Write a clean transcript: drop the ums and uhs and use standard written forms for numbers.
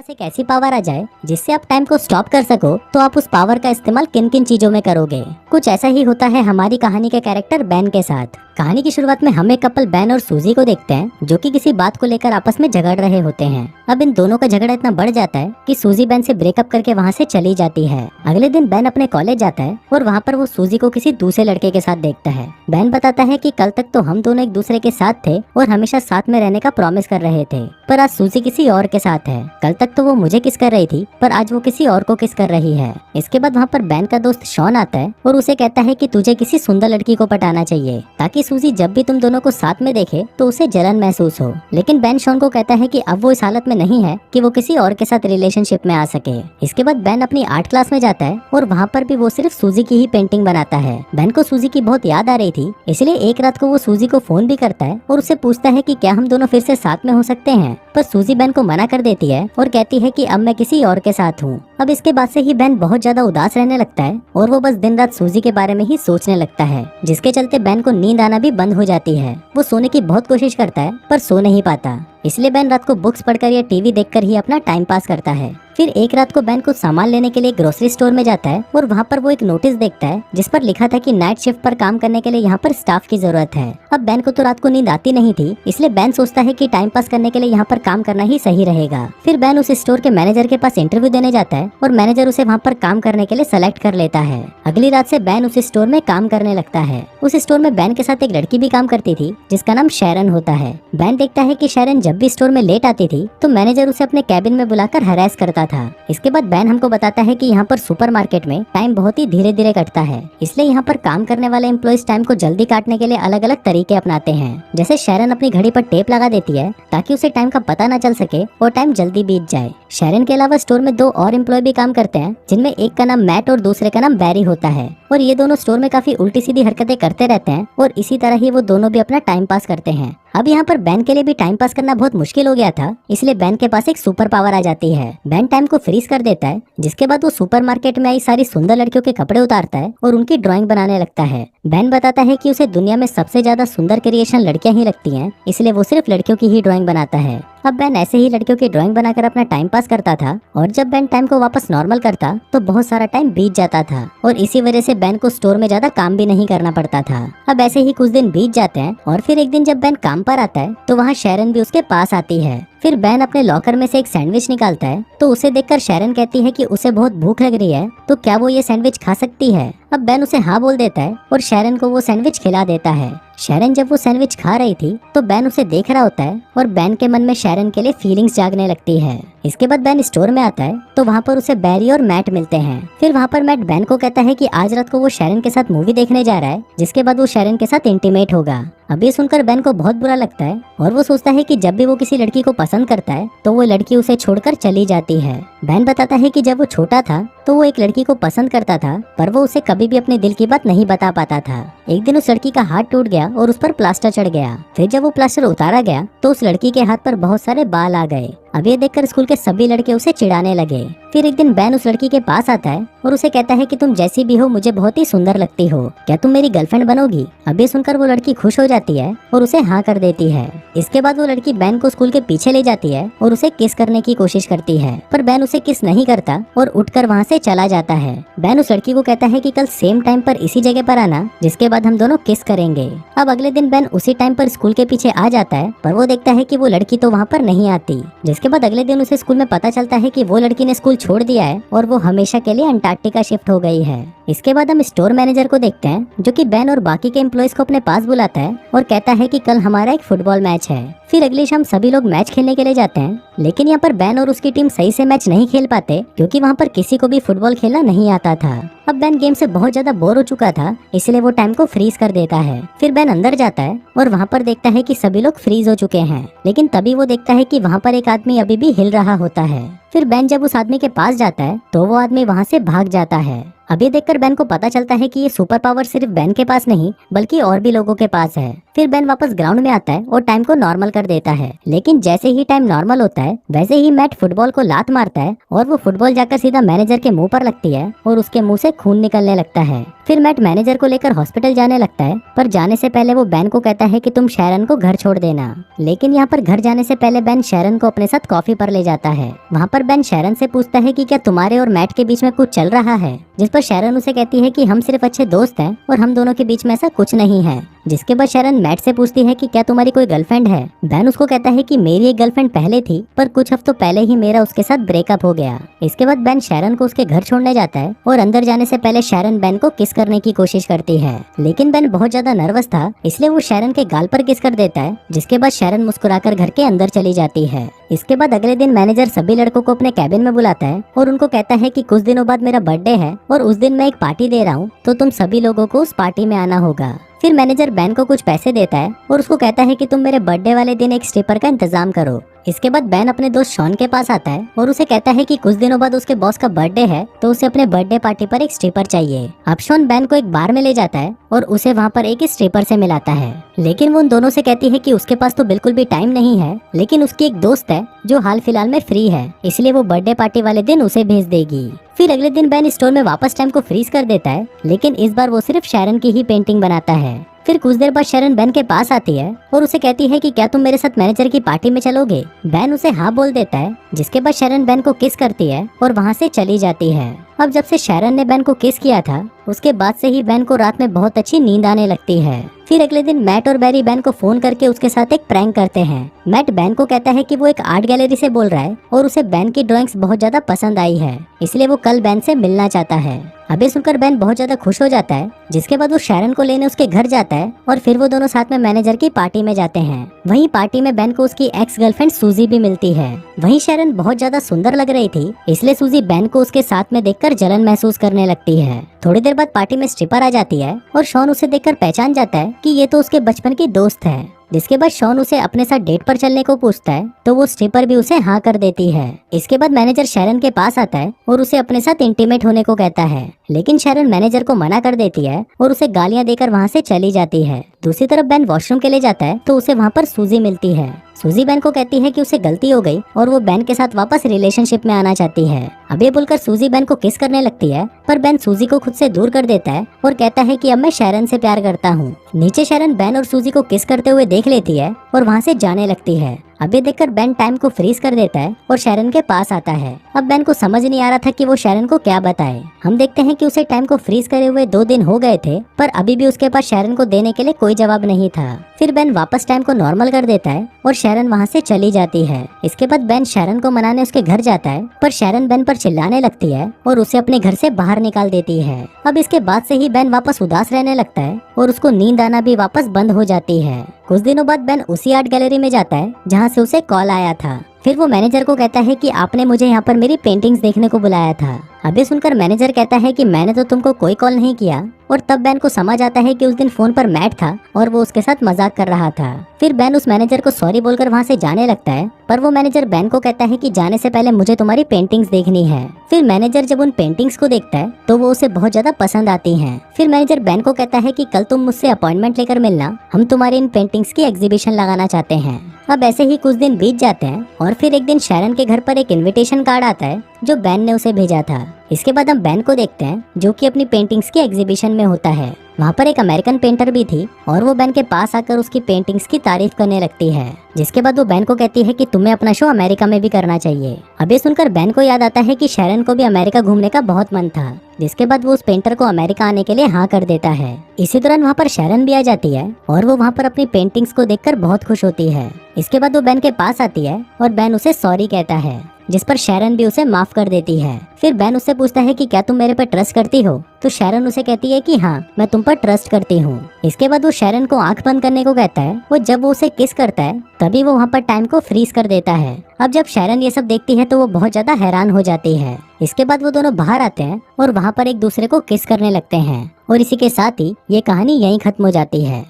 पास एक ऐसी पावर आ जाए जिससे आप टाइम को स्टॉप कर सको, तो आप उस पावर का इस्तेमाल किन किन चीजों में करोगे। कुछ ऐसा ही होता है हमारी कहानी के कैरेक्टर बेन के साथ। कहानी की शुरुआत में हम एक कपल बेन और सूजी को देखते हैं जो कि किसी बात को लेकर आपस में झगड़ रहे होते हैं। अब इन दोनों का झगड़ा इतना बढ़ जाता है कि सूजी बेन से ब्रेकअप करके वहाँ से चली जाती है। अगले दिन बेन अपने कॉलेज जाता है और वहाँ पर वो सूजी को किसी दूसरे लड़के के साथ देखता है। बेन बताता है कि कल तक तो हम दोनों एक दूसरे के साथ थे और हमेशा साथ में रहने का प्रॉमिस कर रहे थे, पर आज सूजी किसी और के साथ है। कल तक तो वो मुझे किस कर रही थी, पर आज वो किसी और को किस कर रही है। इसके बाद वहाँ पर बेन का दोस्त शॉन आता है और उसे कहता है कि तुझे किसी सुंदर लड़की को पटाना चाहिए ताकि सूजी जब भी तुम दोनों को साथ में देखे तो उसे जलन महसूस हो। लेकिन बेन शॉन को कहता है कि अब वो इस हालत में नहीं है कि वो किसी और के साथ रिलेशनशिप में आ सके। इसके बाद बेन अपनी आर्ट क्लास में जाता है और वहाँ पर भी वो सिर्फ सूजी की ही पेंटिंग बनाता है। बेन को सूजी की बहुत याद आ रही थी, इसलिए एक रात को वो सूजी को फोन भी करता है और उससे पूछता है कि क्या हम दोनों फिर से साथ में हो सकते हैं। पर सूजी बेन को मना कर देती है और कहती है कि अब मैं किसी और के साथ हूँ। अब इसके बाद से ही बेन बहुत ज्यादा उदास रहने लगता है और वो बस दिन रात सूजी के बारे में ही सोचने लगता है, जिसके चलते बेन को नींद आना भी बंद हो जाती है। वो सोने की बहुत कोशिश करता है पर सो नहीं पाता, इसलिए बेन रात को बुक्स पढ़कर या टीवी देखकर ही अपना टाइम पास करता है। फिर एक रात को बेन कुछ सामान लेने के लिए ग्रोसरी स्टोर में जाता है और वहाँ पर वो एक नोटिस देखता है जिस पर लिखा था कि नाइट शिफ्ट पर काम करने के लिए यहाँ पर स्टाफ की जरूरत है। अब बेन को तो रात को नींद आती नहीं थी, इसलिए बेन सोचता है कि टाइम पास करने के लिए यहाँ पर काम करना ही सही रहेगा। फिर बेन उस स्टोर के मैनेजर के पास इंटरव्यू देने जाता है और मैनेजर उसे वहाँ पर काम करने के लिए सेलेक्ट कर लेता है। अगली रात से बेन उस स्टोर में काम करने लगता है। उस स्टोर में बेन के साथ एक लड़की भी काम करती थी जिसका नाम शैरन होता है। बेन देखता है कि शैरन जब भी स्टोर में लेट आती थी तो मैनेजर उसे अपने कैबिन में बुलाकर हरास करता था। इसके बाद बेन हमको बताता है कि यहाँ पर सुपरमार्केट में टाइम बहुत ही धीरे धीरे कटता है, इसलिए यहाँ पर काम करने वाले एम्प्लॉइज टाइम को जल्दी काटने के लिए अलग अलग तरीके अपनाते हैं। जैसे शैरन अपनी घड़ी पर टेप लगा देती है ताकि उसे टाइम का पता न चल सके और टाइम जल्दी बीत जाए। शैरन के अलावा स्टोर में दो और एम्प्लॉय भी काम करते हैं जिनमें एक का नाम मैट और दूसरे का नाम बैरी होता है, और ये दोनों स्टोर में काफी उल्टी सीधी हरकतें करते रहते हैं और इसी तरह ही वो दोनों भी अपना टाइम पास करते हैं। अब यहाँ पर बेन के लिए भी टाइम पास करना बहुत मुश्किल हो गया था, इसलिए बेन के पास एक सुपर पावर आ जाती है। बेन टाइम को फ्रीज कर देता है, जिसके बाद वो सुपरमार्केट में आई सारी सुंदर लड़कियों के कपड़े उतारता है और उनकी ड्राइंग बनाने लगता है। बेन बताता है कि उसे दुनिया में सबसे ज्यादा सुंदर क्रिएशन लड़कियां ही लगती हैं, इसलिए वो सिर्फ लड़कियों की ही ड्राइंग बनाता है। अब बेन ऐसे ही लड़कियों की ड्राइंग बनाकर अपना टाइम पास करता था, और जब बेन टाइम को वापस नॉर्मल करता तो बहुत सारा टाइम बीत जाता था और इसी वजह से बेन को स्टोर में ज्यादा काम भी नहीं करना पड़ता था। अब ऐसे ही कुछ दिन बीत जाते हैं और फिर एक दिन जब बेन काम पर आता है तो वहाँ शैरन भी उसके पास आती है। फिर बेन अपने लॉकर में से एक सैंडविच निकालता है तो उसे देखकर शैरन कहती है कि उसे बहुत भूख लग रही है, तो क्या वो ये सैंडविच खा सकती है। अब बेन उसे हाँ बोल देता है और शैरन को वो सैंडविच खिला देता है। शैरन जब वो सैंडविच खा रही थी तो बेन उसे देख रहा होता है और बेन के मन में शैरन के लिए फीलिंग्स जागने लगती है। इसके बाद बेन स्टोर में आता है तो वहाँ पर उसे बैरी और मैट मिलते हैं। फिर वहाँ पर मैट बेन को कहता है कि आज रात को वो शैरन के साथ मूवी देखने जा रहा है, जिसके बाद वो शैरन के साथ इंटीमेट होगा। अब ये सुनकर बेन को बहुत बुरा लगता है और वो सोचता है कि जब भी वो किसी लड़की को पसंद करता है तो वो लड़की उसे छोड़कर चली जाती है। बेन बताता है कि जब वो छोटा था तो वो एक लड़की को पसंद करता था, पर वो उसे कभी भी अपने दिल की बात नहीं बता पाता था। एक दिन उस लड़की का हाथ टूट गया और उस पर प्लास्टर चढ़ गया। फिर जब वो प्लास्टर उतारा गया तो उस लड़की के हाथ पर बहुत सारे बाल आ गए। अब ये देखकर स्कूल के सभी लड़के उसे चिढ़ाने लगे। फिर एक दिन बेन उस लड़की के पास आता है और उसे कहता है कि तुम जैसी भी हो मुझे बहुत ही सुंदर लगती हो, क्या तुम मेरी गर्लफ्रेंड बनोगी। अब ये सुनकर वो लड़की खुश हो जाती है और उसे हाँ कर देती है। इसके बाद वो लड़की बेन को स्कूल के पीछे ले जाती है और उसे किस करने की कोशिश करती है, पर बेन उसे किस नहीं करता और उठकर वहाँ से चला जाता है। बेन उस लड़की को कहता है कि कल सेम टाइम पर इसी जगह पर आना, जिसके बाद हम दोनों किस करेंगे। अब अगले दिन बेन उसी टाइम पर स्कूल के पीछे आ जाता है, पर वो देखता है कि वो लड़की तो वहाँ पर नहीं आती। जिसके बाद अगले दिन उसे स्कूल में पता चलता है कि वो लड़की ने स्कूल छोड़ दिया है और वो हमेशा के लिए अंटार्कटिका शिफ्ट हो गई है। इसके बाद हम स्टोर मैनेजर को देखते हैं जो कि बेन और बाकी के एम्प्लॉइज को अपने पास बुलाता है और कहता है कि कल हमारा एक फुटबॉल मैच है। फिर अगली शाम सभी लोग मैच खेलने के लिए जाते हैं, लेकिन यहाँ पर बेन और उसकी टीम सही से मैच नहीं खेल पाते क्योंकि वहाँ पर किसी को भी फुटबॉल खेलना नहीं आता था। अब बेन गेम से बहुत ज्यादा बोर हो चुका था, इसलिए वो टाइम को फ्रीज कर देता है। फिर बेन अंदर जाता है और वहाँ पर देखता है कि सभी लोग फ्रीज हो चुके हैं, लेकिन तभी वो देखता है कि वहाँ पर एक आदमी अभी भी हिल रहा होता है। फिर बेन जब उस आदमी के पास जाता है तो वो आदमी वहाँ से भाग जाता है। अब ये देखकर बेन को पता चलता है कि ये सुपर पावर सिर्फ बेन के पास नहीं बल्कि और भी लोगों के पास है। फिर बेन वापस ग्राउंड में आता है और टाइम को नॉर्मल कर देता है, लेकिन जैसे ही टाइम नॉर्मल होता है वैसे ही मैट फुटबॉल को लात मारता है और वो फुटबॉल जाकर सीधा मैनेजर के मुंह पर लगती है और उसके मुंह से खून निकलने लगता है। फिर मैट मैनेजर को लेकर हॉस्पिटल जाने लगता है, पर जाने से पहले वो बेन को कहता है कि तुम शैरन को घर छोड़ देना। लेकिन यहाँ पर घर जाने से पहले बेन शैरन को अपने साथ कॉफी पर ले जाता है। वहाँ पर बेन शैरन से पूछता है कि क्या तुम्हारे और मैट के बीच में कुछ चल रहा है, जिस पर शैरन उसे कहती है कि हम सिर्फ अच्छे दोस्त हैं और हम दोनों के बीच में ऐसा कुछ नहीं है। जिसके बाद शैरन मैट से पूछती है कि क्या तुम्हारी कोई गर्लफ्रेंड है। बेन उसको कहता है कि मेरी एक गर्लफ्रेंड पहले थी, पर कुछ हफ्तों पहले ही मेरा उसके साथ ब्रेकअप हो गया। इसके बाद बेन शैरन को उसके घर छोड़ने जाता है और अंदर जाने से पहले शैरन बेन को किस करने की कोशिश करती है, लेकिन बेन बहुत ज्यादा नर्वस था इसलिए वो शैरन के गाल पर किस कर देता है, जिसके बाद शैरन मुस्कुराकर घर के अंदर चली जाती है। इसके बाद अगले दिन मैनेजर सभी लड़कों को अपने कैबिन में बुलाता है और उनको कहता है कि कुछ दिनों बाद मेरा बर्थडे है और उस दिन मैं एक पार्टी दे रहा हूँ, तो तुम सभी लोगों को उस पार्टी में आना होगा। फिर मैनेजर बेन को कुछ पैसे देता है और उसको कहता है कि तुम मेरे बर्थडे वाले दिन एक स्ट्रिपर का इंतजाम करो। इसके बाद बेन अपने दोस्त शॉन के पास आता है और उसे कहता है कि कुछ दिनों बाद उसके बॉस का बर्थडे है, तो उसे अपने बर्थडे पार्टी पर एक स्ट्रिपर चाहिए। अब शॉन बेन को एक बार में ले जाता है और उसे वहाँ पर एक स्ट्रिपर से मिलाता है, लेकिन वो उन दोनों से कहती है कि उसके पास तो बिल्कुल भी टाइम नहीं है, लेकिन उसकी एक दोस्त है जो हाल फिलहाल में फ्री है, इसलिए वो बर्थडे पार्टी वाले दिन उसे भेज देगी। फिर अगले दिन बेन स्टोर में वापस टाइम को फ्रीज कर देता है, लेकिन इस बार वो सिर्फ शैरन की ही पेंटिंग बनाता है। फिर कुछ देर बाद शैरन बेन के पास आती है और उसे कहती है कि क्या तुम मेरे साथ मैनेजर की पार्टी में चलोगे। बेन उसे हाँ बोल देता है, जिसके बाद शैरन बेन को किस करती है और वहाँ से चली जाती है। अब जब से शैरन ने बेन को किस किया था उसके बाद से ही बेन को रात में बहुत अच्छी नींद आने लगती है। फिर अगले दिन मैट और बैरी बेन को फोन करके उसके साथ एक प्रैंक करते हैं। मैट बेन को कहता है कि वो एक आर्ट गैलरी से बोल रहा है और उसे बेन की ड्राइंग्स बहुत ज्यादा पसंद आई है, इसलिए वो कल बेन से मिलना चाहता है। अभी सुनकर बेन बहुत ज्यादा खुश हो जाता है, जिसके बाद वो शैरन को लेने उसके घर जाता है और फिर वो दोनों साथ में मैनेजर की पार्टी में जाते हैं। वहीं पार्टी में बेन को उसकी एक्स गर्लफ्रेंड सूजी भी मिलती है। वहीं शैरन बहुत ज्यादा सुंदर लग रही थी, इसलिए सूजी बेन को उसके साथ में देखकर जलन महसूस करने लगती है। थोड़ी देर बाद पार्टी में स्ट्रिपर आ जाती है और शॉन उसे देखकर पहचान जाता है कि ये तो उसके बचपन की दोस्त है। जिसके बाद शॉन उसे अपने साथ डेट पर चलने को पूछता है, तो वो स्ट्रिपर भी उसे हाँ कर देती है। इसके बाद मैनेजर शैरन के पास आता है और उसे अपने साथ इंटीमेट होने को कहता है, लेकिन शैरन मैनेजर को मना कर देती है और उसे गालियां देकर वहाँ से चली जाती है। दूसरी तरफ बेन वॉशरूम के लिए जाता है तो उसे वहाँ पर सूजी मिलती है। सूजी बेन को कहती है कि उसे गलती हो गई और वो बेन के साथ वापस रिलेशनशिप में आना चाहती है। अब ये बोलकर सूजी बेन को किस करने लगती है, पर बेन सूजी को खुद से दूर कर देता है और कहता है कि अब मैं शैरन से प्यार करता हूँ। नीचे शैरन बेन और सूजी को किस करते हुए देख लेती है और वहाँ से जाने लगती है। अब ये देखकर बेन टाइम को फ्रीज कर देता है और शैरन के पास आता है। अब बेन को समझ नहीं आ रहा था कि वो शैरन को क्या बताए। हम देखते हैं कि उसे टाइम को फ्रीज करे हुए 2 दिन हो गए थे, पर अभी भी उसके पास शैरन को देने के लिए कोई जवाब नहीं था। फिर बेन वापस टाइम को नॉर्मल कर देता है और शैरन वहाँ से चली जाती है। इसके बाद बेन शैरन को मनाने उसके घर जाता है, पर शैरन बेन पर चिल्लाने लगती है और उसे अपने घर से बाहर निकाल देती है। अब इसके बाद से ही बेन वापस उदास रहने लगता है और उसको नींद आना भी वापस बंद हो जाती है। कुछ दिनों बाद बेन उसी आर्ट गैलरी में जाता है जहाँ से उसे कॉल आया था। फिर वो मैनेजर को कहता है कि आपने मुझे यहाँ पर मेरी पेंटिंग्स देखने को बुलाया था। अभी सुनकर मैनेजर कहता है कि मैंने तो तुमको कोई कॉल नहीं किया, और तब बेन को समझ आता है कि उस दिन फोन पर मैट था और वो उसके साथ मजाक कर रहा था। फिर बेन उस मैनेजर को सॉरी बोलकर वहाँ से जाने लगता है, पर वो मैनेजर बेन को कहता है कि जाने से पहले मुझे तुम्हारी पेंटिंग्स देखनी है। फिर मैनेजर जब उन पेंटिंग्स को देखता है तो वो उसे बहुत ज्यादा पसंद आती हैं। फिर मैनेजर बेन को कहता है कि कल तुम मुझसे अपॉइंटमेंट लेकर मिलना, हम तुम्हारी इन पेंटिंग्स की एग्जीबिशन लगाना चाहते हैं। अब ऐसे ही कुछ दिन बीत जाते हैं और फिर एक दिन शैरन के घर पर एक इनविटेशन कार्ड आता है जो बेन ने उसे भेजा था। इसके बाद हम बेन को देखते हैं जो कि अपनी पेंटिंग्स की एग्जीबिशन में होता है। वहाँ पर एक अमेरिकन पेंटर भी थी और वो बेन के पास आकर उसकी पेंटिंग्स की तारीफ करने लगती है। जिसके बाद वो बेन को कहती है कि तुम्हें अपना शो अमेरिका में भी करना चाहिए। अब ये सुनकर बेन को याद आता है कि शैरन को भी अमेरिका घूमने का बहुत मन था। जिसके बाद वो उस पेंटर को अमेरिका आने के लिए हाँ कर देता है। इसी दौरान वहाँ पर शैरन भी आ जाती है और वो वहाँ पर अपनी पेंटिंग्स को देखकर बहुत खुश होती है। इसके बाद वो बेन के पास आती है और बेन उसे सॉरी कहता है, जिस पर शैरन भी उसे माफ कर देती है। फिर बेन उससे पूछता है कि क्या तुम मेरे पर ट्रस्ट करती हो, तो शैरन उसे कहती है कि हाँ, मैं तुम पर ट्रस्ट करती हूँ। इसके बाद वो शैरन को आंख बंद करने को कहता है। वो जब वो उसे किस करता है तभी वो वहाँ पर टाइम को फ्रीज कर देता है। अब जब शैरन ये सब देखती है तो वो बहुत ज्यादा हैरान हो जाती है। इसके बाद वो दोनों बाहर आते हैं और वहाँ पर एक दूसरे को किस करने लगते हैं और इसी के साथ ही ये कहानी यहीं खत्म हो जाती है।